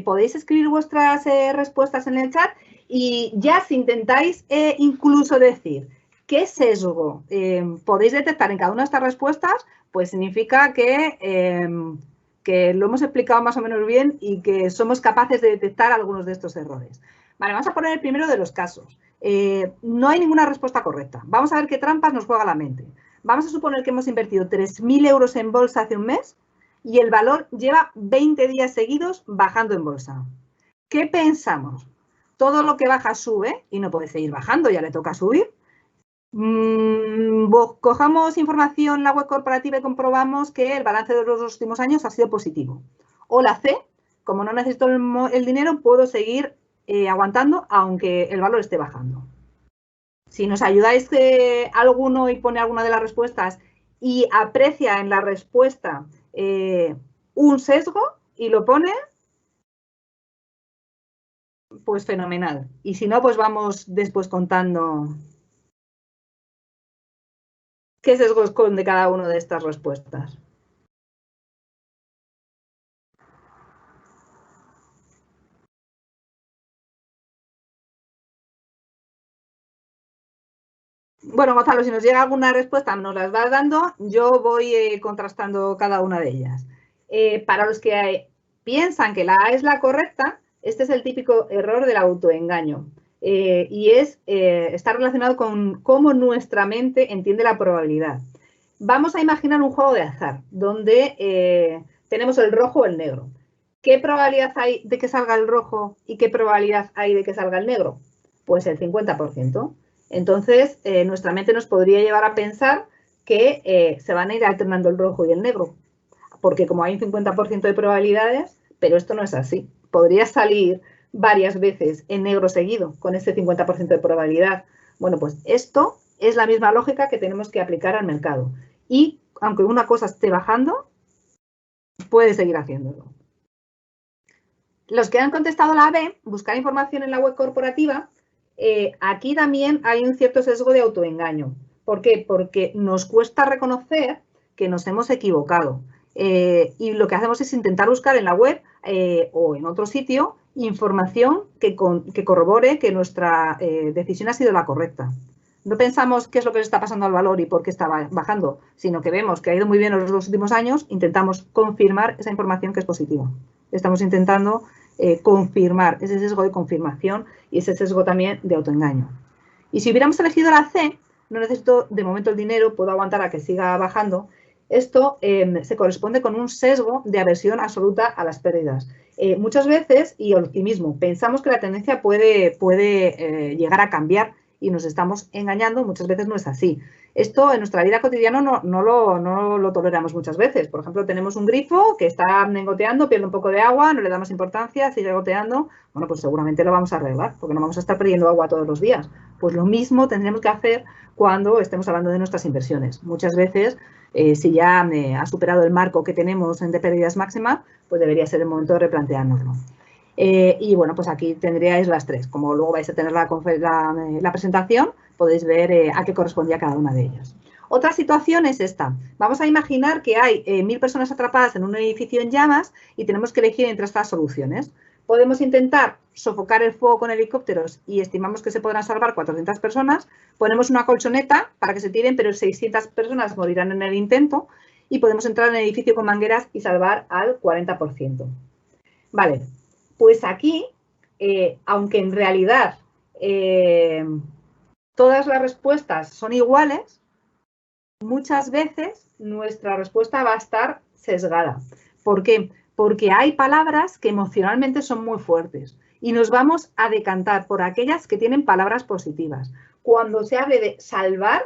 [SPEAKER 2] Podéis escribir vuestras respuestas en el chat y ya si intentáis incluso decir qué sesgo podéis detectar en cada una de estas respuestas, pues significa que lo hemos explicado más o menos bien y que somos capaces de detectar algunos de estos errores. Vale, vamos a poner el primero de los casos. No hay ninguna respuesta correcta. Vamos a ver qué trampas nos juega la mente. Vamos a suponer que hemos invertido 3.000 euros en bolsa hace un mes y el valor lleva 20 días seguidos bajando en bolsa. ¿Qué pensamos? Todo lo que baja sube y no puede seguir bajando, ya le toca subir. Cojamos información en la web corporativa y comprobamos que el balance de los últimos años ha sido positivo. O la C, como no necesito el dinero, puedo seguir aguantando aunque el valor esté bajando. Si nos ayudáis alguno y pone alguna de las respuestas y aprecia en la respuesta un sesgo y lo pone, pues fenomenal. Y si no, pues vamos después contando qué sesgo esconde cada una de estas respuestas. Bueno, Gonzalo, si nos llega alguna respuesta, nos las vas dando, yo voy contrastando cada una de ellas. Para los que piensan que la A es la correcta, este es el típico error del autoengaño. Y está relacionado con cómo nuestra mente entiende la probabilidad. Vamos a imaginar un juego de azar, donde tenemos el rojo o el negro. ¿Qué probabilidad hay de que salga el rojo y qué probabilidad hay de que salga el negro? Pues el 50%. Entonces, nuestra mente nos podría llevar a pensar que se van a ir alternando el rojo y el negro, porque como hay un 50% de probabilidades, pero esto no es así. Podría salir varias veces en negro seguido, con ese 50% de probabilidad. Bueno, pues esto es la misma lógica que tenemos que aplicar al mercado. Y aunque una cosa esté bajando, puede seguir haciéndolo. Los que han contestado la B, buscar información en la web corporativa, aquí también hay un cierto sesgo de autoengaño. ¿Por qué? Porque nos cuesta reconocer que nos hemos equivocado. Y lo que hacemos es intentar buscar en la web o en otro sitio información que corrobore que nuestra decisión ha sido la correcta. No pensamos qué es lo que le está pasando al valor y por qué está bajando, sino que vemos que ha ido muy bien en los 2 últimos años, intentamos confirmar esa información que es positiva. Estamos intentando confirmar ese sesgo de confirmación y ese sesgo también de autoengaño. Y si hubiéramos elegido la C, no necesito de momento el dinero, puedo aguantar a que siga bajando. Esto se corresponde con un sesgo de aversión absoluta a las pérdidas. Muchas veces, y optimismo, pensamos que la tendencia puede llegar a cambiar y nos estamos engañando, muchas veces no es así. Esto en nuestra vida cotidiana no lo toleramos muchas veces. Por ejemplo, tenemos un grifo que está goteando, pierde un poco de agua, no le damos importancia, sigue goteando. Bueno, pues seguramente lo vamos a arreglar, porque no vamos a estar perdiendo agua todos los días. Pues lo mismo tendremos que hacer cuando estemos hablando de nuestras inversiones. Muchas veces, si ya ha superado el marco que tenemos de pérdidas máximas, pues debería ser el momento de replanteárnoslo. Y bueno, pues aquí tendríais las tres. Como luego vais a tener la presentación, podéis ver a qué correspondía cada una de ellas. Otra situación es esta. Vamos a imaginar que hay 1000 personas atrapadas en un edificio en llamas y tenemos que elegir entre estas soluciones. Podemos intentar sofocar el fuego con helicópteros y estimamos que se podrán salvar 400 personas. Ponemos una colchoneta para que se tiren, pero 600 personas morirán en el intento. Y podemos entrar en el edificio con mangueras y salvar al 40%. Vale, pues aquí, aunque en realidad todas las respuestas son iguales, muchas veces nuestra respuesta va a estar sesgada. ¿Por qué? Porque hay palabras que emocionalmente son muy fuertes y nos vamos a decantar por aquellas que tienen palabras positivas. Cuando se hable de salvar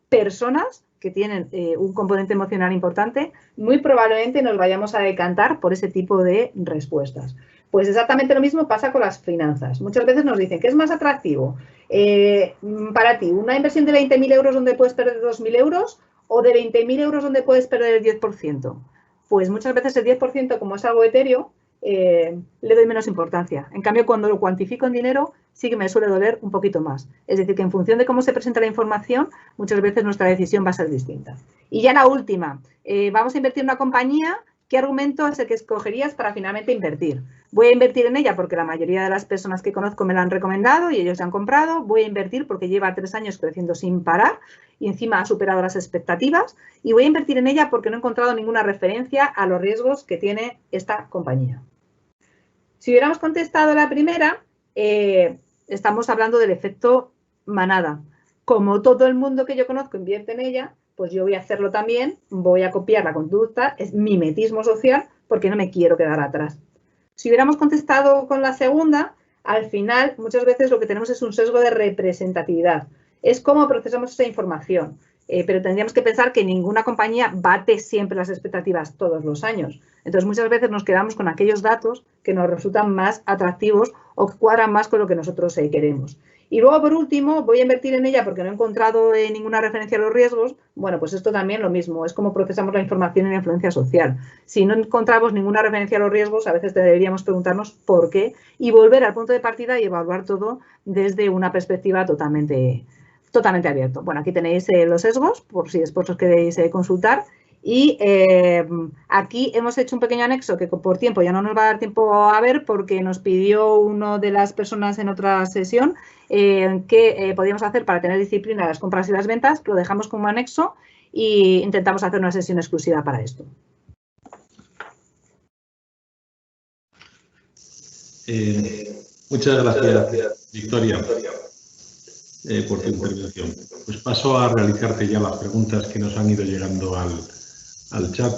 [SPEAKER 2] personas que tienen un componente emocional importante, muy probablemente nos vayamos a decantar por ese tipo de respuestas. Pues exactamente lo mismo pasa con las finanzas. Muchas veces nos dicen que es más atractivo para ti una inversión de 20.000 euros donde puedes perder 2.000 euros o de 20.000 euros donde puedes perder el 10%. Pues muchas veces el 10%, como es algo etéreo, le doy menos importancia. En cambio, cuando lo cuantifico en dinero, sí que me suele doler un poquito más. Es decir, que en función de cómo se presenta la información, muchas veces nuestra decisión va a ser distinta. Y ya la última, vamos a invertir en una compañía. ¿Qué argumento es el que escogerías para finalmente invertir? Voy a invertir en ella porque la mayoría de las personas que conozco me la han recomendado y ellos se han comprado. Voy a invertir porque lleva 3 años creciendo sin parar y encima ha superado las expectativas. Y voy a invertir en ella porque no he encontrado ninguna referencia a los riesgos que tiene esta compañía. Si hubiéramos contestado la primera, estamos hablando del efecto manada. Como todo el mundo que yo conozco invierte en ella, pues yo voy a hacerlo también, voy a copiar la conducta, es mimetismo social, porque no me quiero quedar atrás. Si hubiéramos contestado con la segunda, al final muchas veces lo que tenemos es un sesgo de representatividad. Es cómo procesamos esa información, pero tendríamos que pensar que ninguna compañía bate siempre las expectativas todos los años. Entonces muchas veces nos quedamos con aquellos datos que nos resultan más atractivos o que cuadran más con lo que nosotros queremos. Y luego, por último, voy a invertir en ella porque no he encontrado ninguna referencia a los riesgos. Bueno, pues esto también lo mismo, es como procesamos la información y la influencia social. Si no encontramos ninguna referencia a los riesgos, a veces deberíamos preguntarnos por qué y volver al punto de partida y evaluar todo desde una perspectiva totalmente abierta. Bueno, aquí tenéis los sesgos, por si después os queréis consultar. Y aquí hemos hecho un pequeño anexo que por tiempo ya no nos va a dar tiempo a ver porque nos pidió una de las personas en otra sesión qué podíamos hacer para tener disciplina en las compras y las ventas. Lo dejamos como anexo e intentamos hacer una sesión exclusiva para esto.
[SPEAKER 1] Muchas gracias, Victoria, por tu intervención. Pues paso a realizarte ya las preguntas que nos han ido llegando al chat.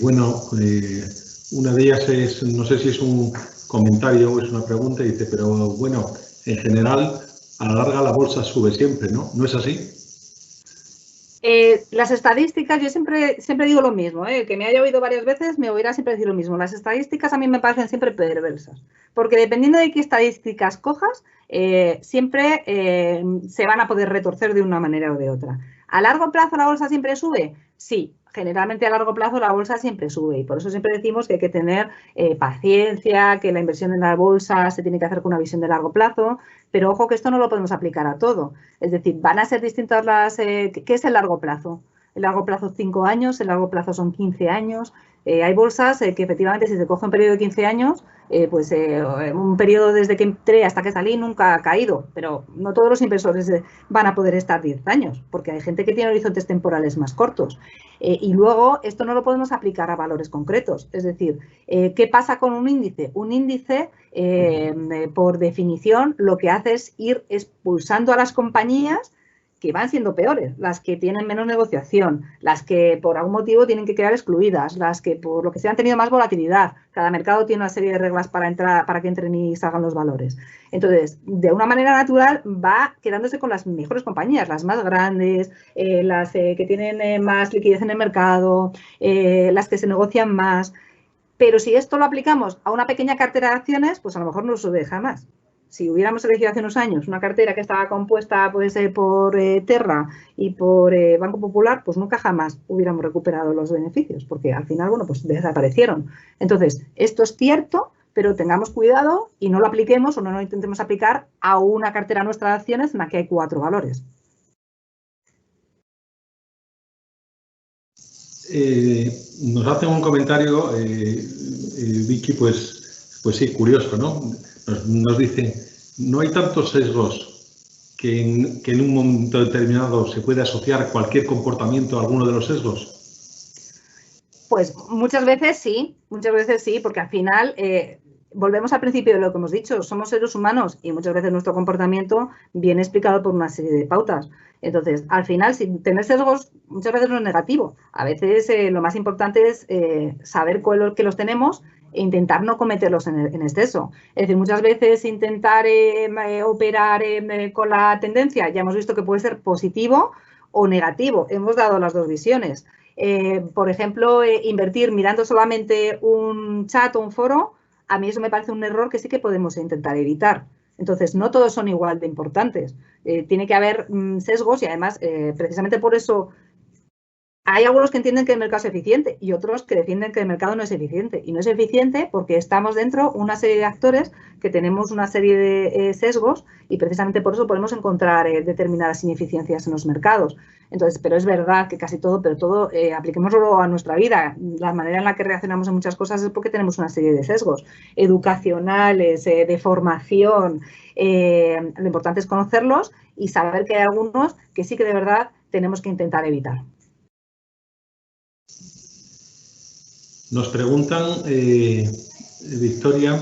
[SPEAKER 1] Una de ellas es, no sé si es un comentario o es una pregunta, y dice, pero bueno, en general, a la larga la bolsa sube siempre, ¿no? ¿No es así?
[SPEAKER 2] Las estadísticas, yo siempre digo lo mismo, el que me haya oído varias veces me oirá siempre decir lo mismo. Las estadísticas a mí me parecen siempre perversas, porque dependiendo de qué estadísticas cojas, siempre se van a poder retorcer de una manera o de otra. ¿A largo plazo la bolsa siempre sube? Sí, generalmente a largo plazo la bolsa siempre sube y por eso siempre decimos que hay que tener paciencia, que la inversión en la bolsa se tiene que hacer con una visión de largo plazo, pero ojo que esto no lo podemos aplicar a todo. Es decir, van a ser distintas las... ¿qué es el largo plazo? El largo plazo 5 años, el largo plazo son 15 años. Hay bolsas que efectivamente si se coge un periodo de 15 años, un periodo desde que entré hasta que salí nunca ha caído, pero no todos los inversores van a poder estar 10 años, porque hay gente que tiene horizontes temporales más cortos. Y luego esto no lo podemos aplicar a valores concretos. Es decir, ¿qué pasa con un índice? Un índice, por definición, lo que hace es ir expulsando a las compañías que van siendo peores, las que tienen menos negociación, las que por algún motivo tienen que quedar excluidas, las que por lo que sea han tenido más volatilidad. Cada mercado tiene una serie de reglas para que entren y salgan los valores. Entonces, de una manera natural va quedándose con las mejores compañías, las más grandes, las que tienen más liquidez en el mercado, las que se negocian más. Pero si esto lo aplicamos a una pequeña cartera de acciones, pues a lo mejor no sube jamás. Si hubiéramos elegido hace unos años una cartera que estaba compuesta pues, por Terra y por Banco Popular, pues nunca jamás hubiéramos recuperado los beneficios, porque al final, bueno, pues desaparecieron. Entonces, esto es cierto, pero tengamos cuidado y no lo apliquemos o no lo intentemos aplicar a una cartera nuestra de acciones en la que hay 4 valores.
[SPEAKER 1] Nos hace un comentario, Vicky, pues sí, curioso, ¿no? Nos dice, ¿no hay tantos sesgos que en un momento determinado se puede asociar cualquier comportamiento a alguno de los sesgos?
[SPEAKER 2] Pues muchas veces sí, porque al final volvemos al principio de lo que hemos dicho, somos seres humanos y muchas veces nuestro comportamiento viene explicado por una serie de pautas. Entonces, al final, si tener sesgos muchas veces no es negativo. A veces lo más importante es saber que los tenemos e intentar no cometerlos en exceso. Es decir, muchas veces intentar operar con la tendencia, ya hemos visto que puede ser positivo o negativo. Hemos dado las dos visiones. Por ejemplo, invertir mirando solamente un chat o un foro, a mí eso me parece un error que sí que podemos intentar evitar. Entonces, no todos son igual de importantes. Tiene que haber sesgos y además, precisamente por eso, hay algunos que entienden que el mercado es eficiente y otros que defienden que el mercado no es eficiente. Y no es eficiente porque estamos dentro una serie de actores que tenemos una serie de sesgos y precisamente por eso podemos encontrar determinadas ineficiencias en los mercados. Entonces, pero es verdad que casi todo, pero todo, apliquémoslo a nuestra vida. La manera en la que reaccionamos en muchas cosas es porque tenemos una serie de sesgos educacionales, de formación. Lo importante es conocerlos y saber que hay algunos que sí que de verdad tenemos que intentar evitar.
[SPEAKER 1] Nos preguntan, Victoria,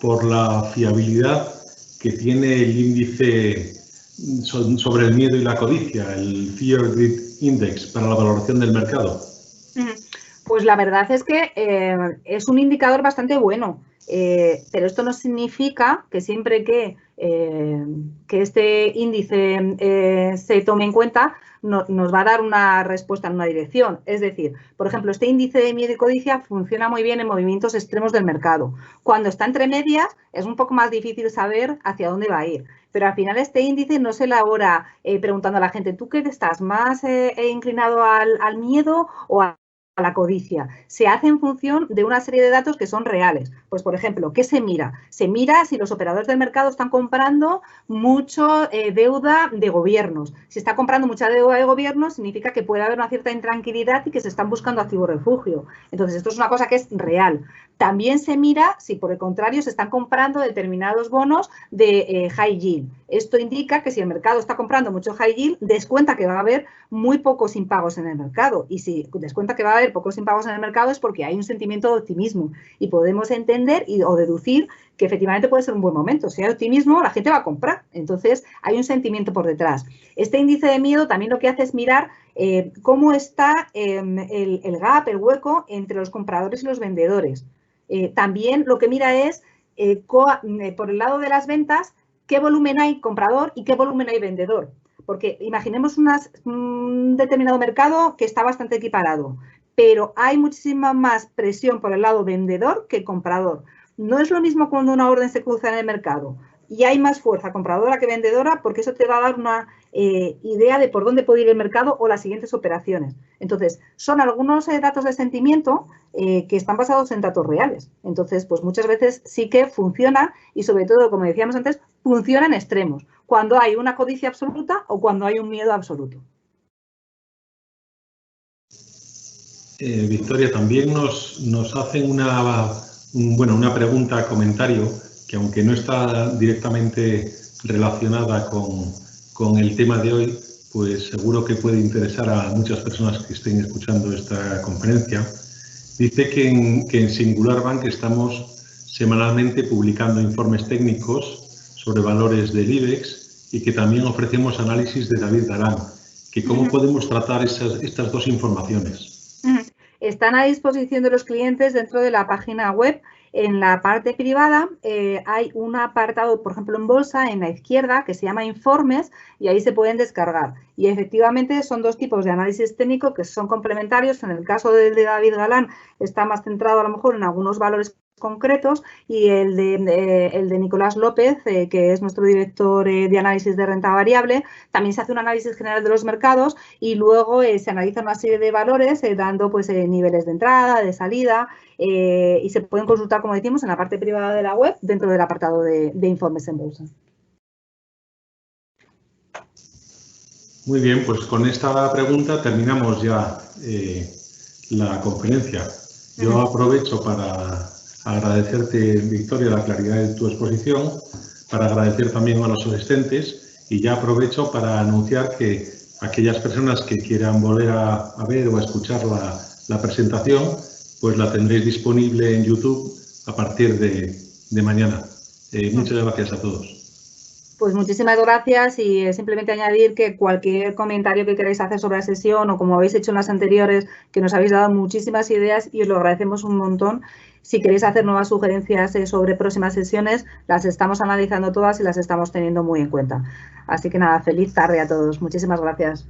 [SPEAKER 1] por la fiabilidad que tiene el índice sobre el miedo y la codicia, el Fear Greed Index, para la valoración del mercado.
[SPEAKER 2] Pues la verdad es que es un indicador bastante bueno, pero esto no significa que siempre que este índice se tome en cuenta nos va a dar una respuesta en una dirección. Es decir, por ejemplo, este índice de miedo y codicia funciona muy bien en movimientos extremos del mercado. Cuando está entre medias es un poco más difícil saber hacia dónde va a ir. Pero al final este índice no se elabora preguntando a la gente, ¿tú qué estás más inclinado al miedo o a la codicia? Se hace en función de una serie de datos que son reales. Pues, por ejemplo, ¿qué se mira? Se mira si los operadores del mercado están comprando mucho deuda de gobiernos. Si está comprando mucha deuda de gobiernos, significa que puede haber una cierta intranquilidad y que se están buscando activo refugio. Entonces, esto es una cosa que es real. También se mira si, por el contrario, se están comprando determinados bonos de high yield. Esto indica que si el mercado está comprando mucho high yield, descuenta que va a haber muy pocos impagos en el mercado. Y si descuenta que va a haber pocos impagos en el mercado es porque hay un sentimiento de optimismo. Y podemos entender o deducir que efectivamente puede ser un buen momento. Si hay optimismo, la gente va a comprar. Entonces, hay un sentimiento por detrás. Este índice de miedo también lo que hace es mirar cómo está el gap, el hueco entre los compradores y los vendedores. También lo que mira es, por el lado de las ventas, qué volumen hay comprador y qué volumen hay vendedor. Porque imaginemos un determinado mercado que está bastante equiparado, pero hay muchísima más presión por el lado vendedor que comprador. No es lo mismo cuando una orden se cruza en el mercado y hay más fuerza compradora que vendedora, porque eso te va a dar una idea de por dónde puede ir el mercado o las siguientes operaciones. Entonces, son algunos datos de sentimiento que están basados en datos reales. Entonces, pues muchas veces sí que funciona y sobre todo, como decíamos antes, funciona en extremos, cuando hay una codicia absoluta o cuando hay un miedo absoluto.
[SPEAKER 1] Victoria, también nos hacen una pregunta, comentario, que aunque no está directamente relacionada con el tema de hoy, pues seguro que puede interesar a muchas personas que estén escuchando esta conferencia. Dice que en Singular Bank estamos semanalmente publicando informes técnicos sobre valores del IBEX y que también ofrecemos análisis de David Galán. ¿Cómo podemos tratar estas dos informaciones?
[SPEAKER 2] Están a disposición de los clientes dentro de la página web. En la parte privada hay un apartado, por ejemplo, en bolsa, en la izquierda, que se llama informes, y ahí se pueden descargar. Y efectivamente son dos tipos de análisis técnico que son complementarios. En el caso de David Galán está más centrado a lo mejor en algunos valores concretos, y el de Nicolás López, que es nuestro director de análisis de renta variable, también se hace un análisis general de los mercados y luego se analiza una serie de valores dando pues niveles de entrada, de salida, y se pueden consultar, como decimos, en la parte privada de la web dentro del apartado de informes en bolsa.
[SPEAKER 1] Muy bien, pues con esta pregunta terminamos ya la conferencia. Yo aprovecho para agradecerte, Victoria, la claridad de tu exposición, para agradecer también a los asistentes, y ya aprovecho para anunciar que aquellas personas que quieran volver a ver o a escuchar la presentación, pues la tendréis disponible en YouTube a partir de mañana. Muchas gracias a todos.
[SPEAKER 2] Pues muchísimas gracias, y simplemente añadir que cualquier comentario que queráis hacer sobre la sesión, o como habéis hecho en las anteriores, que nos habéis dado muchísimas ideas y os lo agradecemos un montón. Si queréis hacer nuevas sugerencias sobre próximas sesiones, las estamos analizando todas y las estamos teniendo muy en cuenta. Así que nada, feliz tarde a todos. Muchísimas gracias.